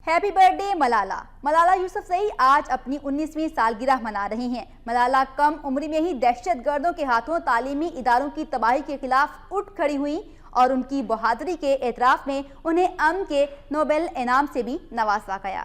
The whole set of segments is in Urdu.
Happy birthday Malala. Malala Yousafzai آج اپنی 19ویں سالگرہ منا رہی ہیں۔ ملالہ کم عمری میں ہی دہشت گردوں کے ہاتھوں تعلیمی اداروں کی تباہی کے خلاف اٹھ کھڑی ہوئیں اور ان کی بہادری کے اعتراف میں انہیں امن کے نوبل انعام سے بھی نوازا گیا۔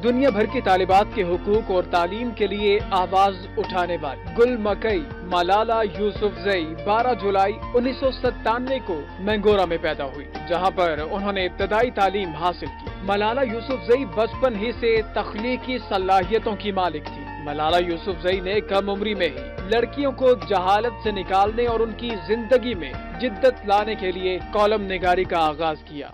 دنیا بھر کی طالبات کے حقوق اور تعلیم کے لیے آواز اٹھانے والی گل مکئی ملالہ یوسفزئی 12 جولائی 1997 کو مینگورہ میں پیدا ہوئی، جہاں پر انہوں نے ابتدائی تعلیم حاصل کی۔ ملالہ یوسفزئی بچپن ہی سے تخلیقی صلاحیتوں کی مالک تھی۔ ملالہ یوسفزئی نے کم عمری میں ہی لڑکیوں کو جہالت سے نکالنے اور ان کی زندگی میں جدت لانے کے لیے کالم نگاری کا آغاز کیا۔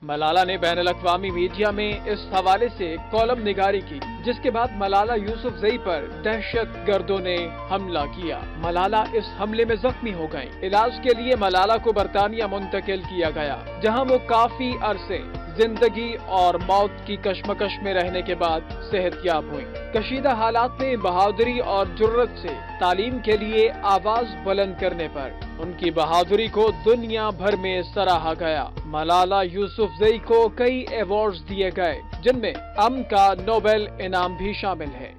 ملالہ نے بین الاقوامی میڈیا میں اس حوالے سے کالم نگاری کی، جس کے بعد ملالہ یوسفزئی پر دہشت گردوں نے حملہ کیا۔ ملالہ اس حملے میں زخمی ہو گئیں۔ علاج کے لیے ملالہ کو برطانیہ منتقل کیا گیا، جہاں وہ کافی عرصے زندگی اور موت کی کشمکش میں رہنے کے بعد صحت یاب ہوئیں۔ کشیدہ حالات میں بہادری اور جرأت سے تعلیم کے لیے آواز بلند کرنے پر ان کی بہادری کو دنیا بھر میں سراہا گیا۔ ملالہ یوسفزئی کو کئی ایوارڈز دیے گئے، جن میں امن کا نوبل انعام بھی شامل ہے۔